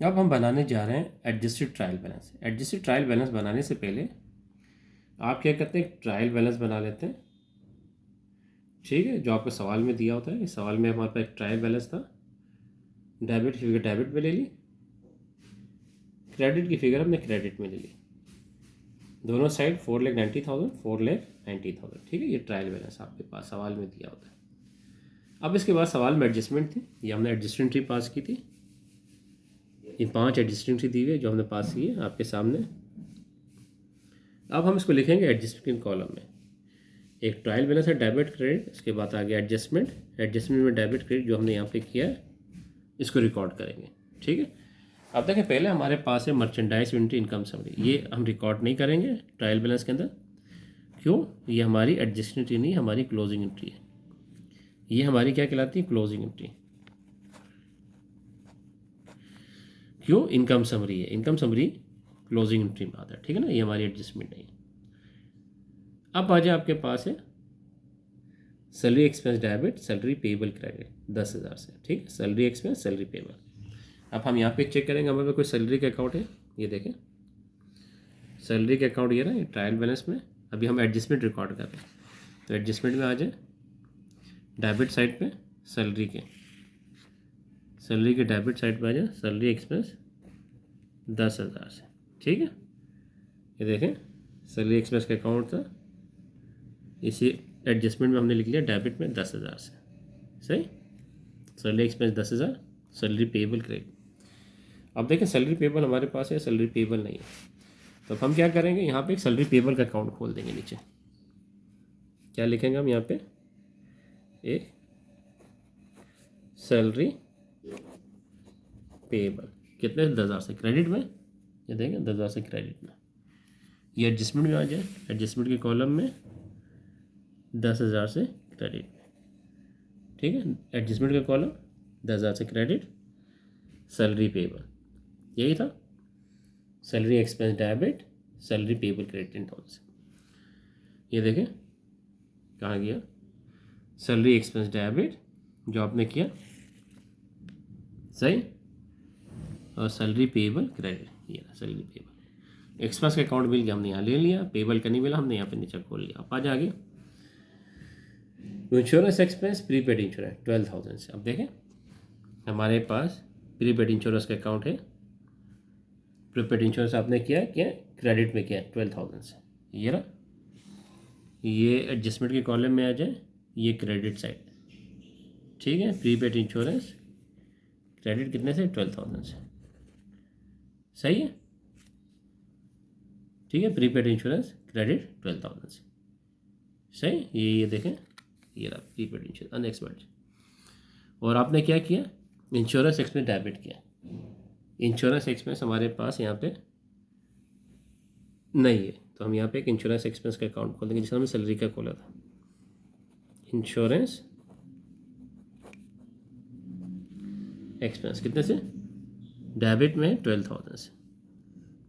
अब हम बनाने जा रहे हैं adjusted trial balance. Adjusted trial balance बनाने से पहले आप क्या करते हैं, ट्रायल बैलेंस बना लेते हैं, ठीक है, जो आपको सवाल में दिया होता है। इस सवाल में हमारे पास एक ट्रायल बैलेंस था, डेबिट की फिगर डेबिट में ले ली, क्रेडिट की फिगर हमने क्रेडिट में ले ली, दोनों साइड 4,90,000 4,90,000, ठीक है। ये ट्रायल बैलेंस आपके पास सवाल में दिया होता है। अब इसके बाद सवाल में एडजस्टमेंट थी, ये हमने एडजस्टमेंट ट्री पास की थी। ये 5 एडजस्टमेंट ट्री दी हुई है जो हमने पास की है आपके सामने। अब हम इसको लिखेंगे एडजस्टमेंट कॉलम में। एक ट्रायल बैलेंस है डेबिट क्रेडिट, इसके बाद आ गया एडजस्टमेंट। एडजस्टमेंट में डेबिट क्रेडिट जो हमने यहाँ पे किया है इसको रिकॉर्ड करेंगे, ठीक है। अब देखिए, पहले हमारे पास है मर्चेंडाइज इन्वेंटरी इनकम समरी, ये हम रिकॉर्ड नहीं करेंगे ट्रायल बैलेंस के अंदर। क्यों? ये हमारी एडजस्टमेंट नहीं, हमारी क्लोजिंग एंट्री है। ये हमारी क्या कहलाती है? Closing entry. क्यों? इनकम समरी है, इनकम समरी क्लोजिंग एंट्री में आता है, ठीक है ना। ये हमारी एडजस्टमेंट नहीं है। अब आ जाए आपके पास है salary expense debit, salary payable credit 10,000 से, ठीक है। Salary expense, salary payable. अब हम यहाँ पे चेक करेंगे हमारे पास कोई सैलरी का अकाउंट है, ये देखें सैलरी के अकाउंट ये ना, ये ट्रायल बैलेंस में अभी हम एडजस्टमेंट रिकॉर्ड कर रहे हैं। तो एडजस्टमेंट में आ जाए डेबिट साइड पे सैलरी के डेबिट साइड पे आ जाए सैलरी एक्सपेंस 10,000 से, ठीक है। ये देखें सैलरी एक्सपेंस का अकाउंट था, इसी एडजस्टमेंट में हमने लिख लिया डेबिट में 10,000 से, सही। Salary expense 10,000, salary payable credit. अब देखें सैलरी पेबल हमारे पास है, सैलरी पेबल नहीं है। तो हम क्या करेंगे, यहाँ पे एक सैलरी पेबल का अकाउंट खोल देंगे। नीचे क्या लिखेंगे हम, यहाँ पे एक सैलरी पेबल, कितने? 10,000 से क्रेडिट में, ये देखेंगे 10,000 से क्रेडिट में। ये एडजस्टमेंट में आ जाए, एडजस्टमेंट के कॉलम में 10,000 से क्रेडिट में, ठीक है। एडजस्टमेंट का कॉलम 10,000 से क्रेडिट, सैलरी पेबल, यही था। Salary expense debit, salary payable credit in terms. ये देखें कहाँ गया, सैलरी एक्सपेंस डेबिट जो आपने किया, सही, और सैलरी पेबल क्रेडिट, ये सैलरी पेबल। एक्सपेंस का अकाउंट मिल गया, हमने यहाँ ले लिया, पेबल का नहीं मिला, हमने यहाँ पे नीचे खोल लिया। अब आ जाएगी इंश्योरेंस एक्सपेंस, प्रीपेड इंश्योरेंस 12,000 से। अब देखें हमारे पास प्रीपेड इंश्योरेंस का अकाउंट है, प्रीपेड इंश्योरेंस आपने किया क्रेडिट में किया 12,000 से, ये रहा। ये एडजस्टमेंट के कॉलम में आ जाए, ये क्रेडिट साइड, ठीक है। प्रीपेड इंश्योरेंस क्रेडिट कितने से? 12,000 से, सही है, ठीक है। प्रीपेड इंश्योरेंस क्रेडिट 12,000 से, सही। ये देखें, ये रहा प्रीपेड इंश्योरेंस अनएक्सपेक्टेड। और आपने क्या किया, इंश्योरेंस एक्सपेंस डेबिट किया। इंश्योरेंस एक्सपेंस हमारे पास यहाँ पे नहीं है, तो हम यहाँ पे एक इंश्योरेंस एक्सपेंस का अकाउंट खोल देंगे, जिसका हमने सैलरी का खोला था। इंश्योरेंस एक्सपेंस कितने से? डेबिट में 12,000 से,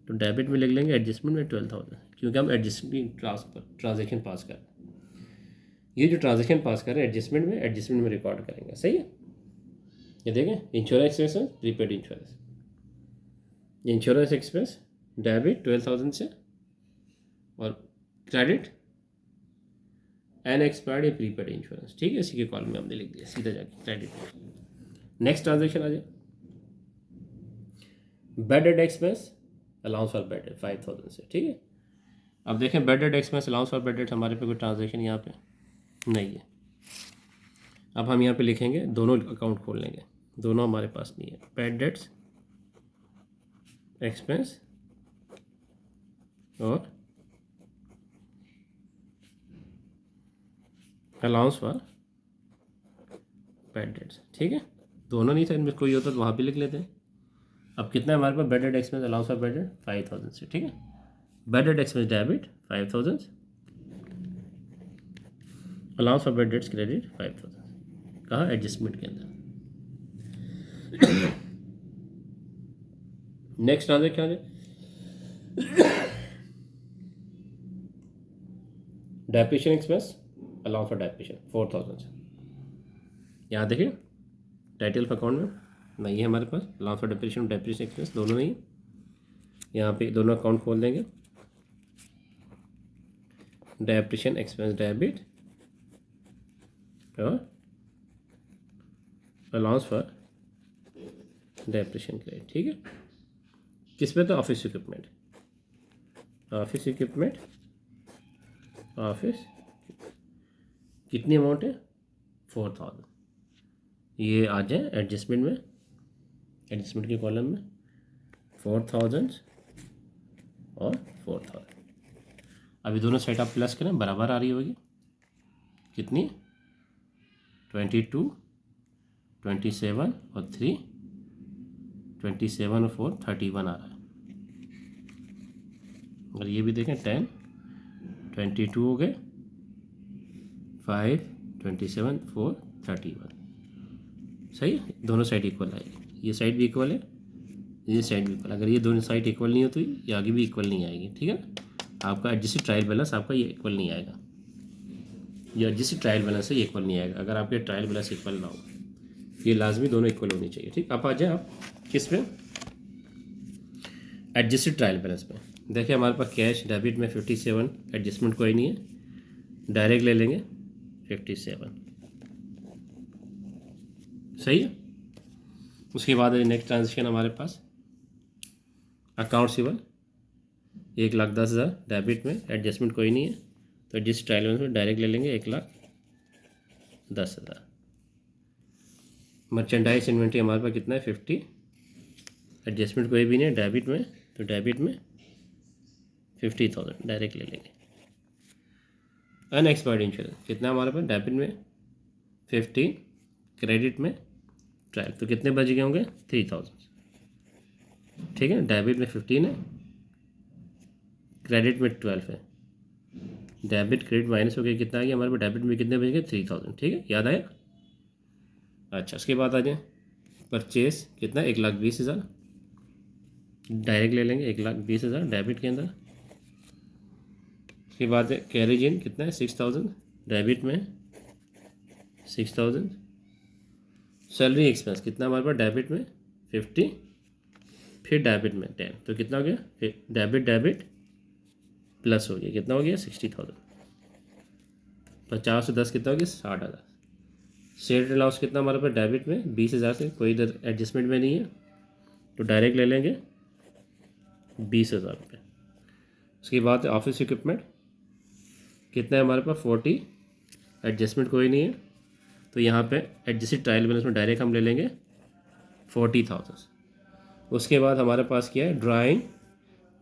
तो डेबिट में लिख लेंगे एडजस्टमेंट में 12,000, क्योंकि हम एडजस्टमेंट ट्रांजेक्शन पास कर रहे हैं। ये जो ट्रांजेक्शन पास कर रहे हैं एडजस्टमेंट में रिकॉर्ड करेंगे, सही है। ये देखें insurance expense, prepaid insurance, insurance expense debit 12,000 से, और क्रेडिट अनएक्सपायर्ड या प्रीपेड इंश्योरेंस, ठीक है। इसी के कॉलम में हमने लिख दिया सीधा जाके क्रेडिट। नेक्स्ट ट्रांजेक्शन आ जाए bad debt expense, allowance for bad debt 5,000 से, ठीक है। अब देखें bad debt expense, allowance for bad date, हमारे पे कोई ट्रांजेक्शन यहाँ पे नहीं है। अब हम यहाँ पे लिखेंगे, दोनों अकाउंट खोल लेंगे, दोनों हमारे पास नहीं है। बैड डेट्स एक्सपेंस और अलाउंस फॉर बैड डेट्स, ठीक है। दोनों नहीं था, इनमें कोई होता तो वहाँ भी लिख लेते हैं। अब कितना है हमारे पास bad debt expense, allowance for bad debt 5,000 से, ठीक है। Bad debt expense debit 5,000, allowance for bad debts credit 5,000, कहाँ? एडजस्टमेंट के अंदर। नेक्स्ट ट्रांजेक्शन क्या है, depreciation expense, allowance for depreciation 4,000 से। यहाँ देखिए टाइटल ऑफ अकाउंट में नहीं है हमारे पास। Allowance for depreciation, depreciation expense दोनों नहीं है। यहाँ पे दोनों अकाउंट खोल देंगे, डेप्रिसिएशन एक्सपेंस डेबिट और अलाउंस फॉर डेप्रिसिएशन क्रेडिट। ठीक है, किस पे? तो office equipment, office equipment, office. कितनी अमाउंट है? 4000। ये आ जाए एडजस्टमेंट में, एडजस्टमेंट के कॉलम में 4000 और 4000। अभी दोनों साइड आप प्लस करें, बराबर आ रही होगी। कितनी? 22, 27 और 3, 27 और 4, 31 आ रहा है। और ये भी देखें 10, 22 हो गए, 5, 27, 4, 31। सही है, दोनों साइड इक्वल आएगी। ये साइड भी इक्वल है, ये साइड भी इक्वल। अगर ये दोनों साइड इक्वल नहीं होती, ये आगे भी इक्वल नहीं आएगी। ठीक है, आपका एडजस्टेड ट्रायल बैलेंस आपका ये इक्वल नहीं आएगा। ये एडजस्टेड ट्रायल बैलेंस है, ये इक्वल नहीं आएगा। अगर आपके ट्रायल बैलेंस इक्वल ना हो, ये लाजमी दोनों इक्वल होनी चाहिए। ठीक, आप आ जाए आप किस पे? एडजस्टेड ट्रायल बैलेंस पे। देखिए हमारे पास कैश डेबिट में 57, एडजस्टमेंट कोई नहीं है, डायरेक्ट ले लेंगे 57। सही है। उसके बाद नेक्स्ट ट्रांजेक्शन हमारे पास अकाउंट सिबल 1,10,000 डेबिट में, एडजस्टमेंट कोई नहीं है, तो एडजस्ट ट्रायल बैलेंस में डायरेक्ट ले लेंगे 1,10,000। मर्चेंडाइज इन्वेंट्री हमारे पास कितना है? 50, एडजस्टमेंट कोई भी नहीं है डेबिट में, तो डेबिट में 50,000 डायरेक्ट ले लेंगे। अनएक्सपायर्ड इंश्योरेंस कितना हमारे पास? डेबिट में 15, क्रेडिट में 12, तो कितने बच गए होंगे? 3000। ठीक है, डेबिट में 15 है, क्रेडिट में 12 है। डेबिट क्रेडिट माइनस हो गया, कितना आ गया हमारे पास? डेबिट में कितने बच गए? 3000। ठीक है, याद आया? अच्छा, उसके बाद आ जाए परचेस कितना? 1,20,000 डायरेक्ट ले लेंगे, 1,20,000 डेबिट के अंदर। उसके बाद कैरेज इन कितना है? 6,000 डेबिट में 6,000। सैलरी एक्सपेंस कितना हमारे पास? डेबिट में 50, फिर डेबिट में 10, तो कितना हो गया? फिर डेबिट डेबिट प्लस हो गया, कितना हो गया? 60,000। 50 से 10 कितना हो गया? 60,000। शेयर अलाउंस कितना हमारे पास? डेबिट में 20,000 से, कोई इधर एडजस्टमेंट में नहीं है, तो डायरेक्ट ले लेंगे 20,000 रुपये। उसके बाद ऑफिस इक्विपमेंट कितना है हमारे पास? 40, एडजस्टमेंट कोई नहीं है, तो यहाँ पे एडजस्टेड ट्रायल बैलेंस में डायरेक्ट हम ले लेंगे 40,000। उसके बाद हमारे पास क्या है? ड्राइंग,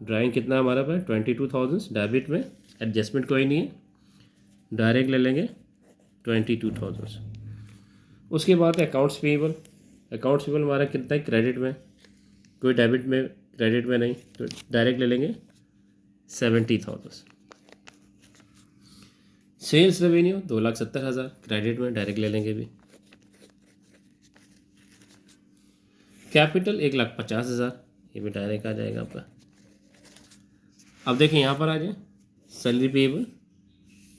ड्राइंग कितना है हमारे पास? 22,000 डेबिट में, एडजस्टमेंट कोई नहीं है, डायरेक्ट ले लेंगे 22,000। उसके बाद अकाउंट्स पेएबल, अकाउंट्स पेएबल हमारा कितना है? क्रेडिट में, कोई डेबिट में क्रेडिट में नहीं, तो डायरेक्ट ले लेंगे 70,000। सेल्स रेवेन्यू 2,70,000 क्रेडिट में, डायरेक्ट ले लेंगे भी। कैपिटल 1,50,000, ये भी डायरेक्ट आ जाएगा आपका। अब देखिए यहाँ पर आ जाए सैलरी पेएबल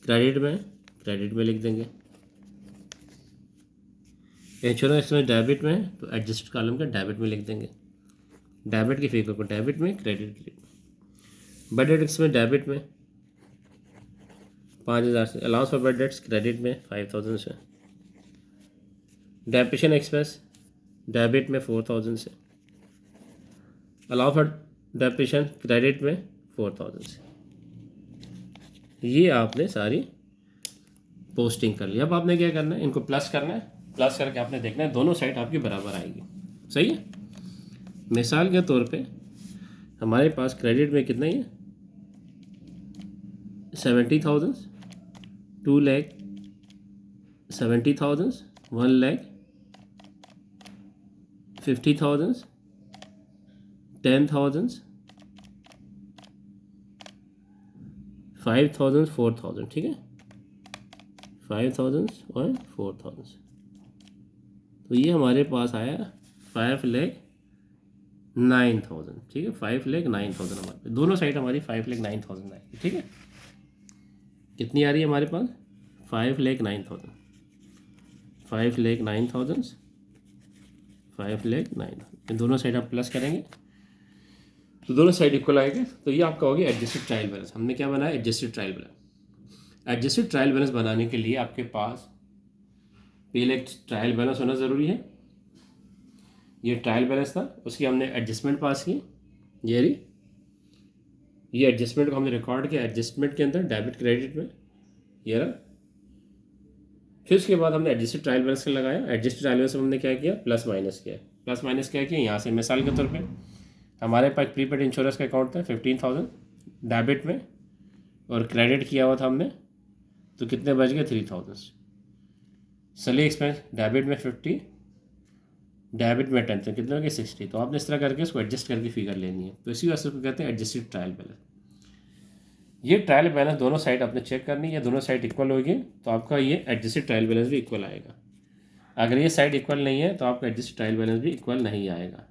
क्रेडिट में लिख देंगे। इंश्योरेंस में डेबिट में, तो एडजस्ट कॉलम का डेबिट में लिख देंगे। डेबिट की फिगर को डेबिट में, क्रेडिट में। बैड डेट्स में डेबिट में 5,000 से, allowance for bad debts credit में 5,000 से, डेप्रिसिएशन एक्सपेंस डेबिट में 4,000 से, अलाउ फॉर डेप्रिसिएशन क्रेडिट में 4,000 से। ये आपने सारी पोस्टिंग कर ली। अब आपने क्या करना है? इनको प्लस करना है, प्लस करके आपने देखना है दोनों साइड आपकी बराबर आएगी। सही है। मिसाल के तौर पे हमारे पास क्रेडिट में कितना ही है? 70,000, 2,70,000, 1,50,000, 10,000, 5,000, 4,000। ठीक है, 5,000 और 4,000, तो ये हमारे पास आया 5,09,000। ठीक है, 5,09,000 हमारे पास, दोनों साइड हमारी 5,09,000 आएगी। ठीक है, कितनी आ रही है हमारे पास? 5,09,000, 5,09,000, 5,09,000 दोनों साइड आप प्लस करेंगे तो दोनों साइड इक्वल आएगा। तो ये आपका हो गया एडजस्टेड ट्रायल बैलेंस। हमने क्या बनाया? Adjusted trial balance. Adjusted trial balance बनाने के लिए आपके पास पहले एक ट्रायल बैलेंस होना ज़रूरी है। ये ट्रायल बैलेंस था, उसकी हमने एडजस्टमेंट पास की। ये एडजस्टमेंट को हमने रिकॉर्ड किया एडजस्टमेंट के अंदर डेबिट क्रेडिट में, ये रहा। फिर उसके बाद हमने एडजस्टेड ट्रायल बैलेंस लगाया। एडजस्टेड ट्रायल बैलेंस में हमने क्या किया? प्लस माइनस किया। प्लस माइनस क्या किया? यहाँ से मिसाल के तौर पे हमारे पास प्रीपेड इंश्योरेंस का अकाउंट था 15,000 डेबिट में, और क्रेडिट किया हुआ था हमने, तो कितने बच गए? 3,000। सैलरी एक्सपेंस डेबिट में 50, डेबिट में 10, तो कितने हो गए? 60। तो आपने इस तरह करके उसको एडजस्ट करके फिगर लेनी है। तो इसी वजह से उसको कहते हैं एडजस्टेड ट्रायल बैलेंस। ये ट्रायल बैलेंस दोनों साइड आपने चेक करनी है, दोनों साइड इक्वल होगी तो आपका ये एडजस्टेड ट्रायल बैलेंस भी इक्वल आएगा। अगर ये साइड इक्वल नहीं है तो आपका एडजस्टेड ट्रायल बैलेंस भी इक्वल नहीं आएगा।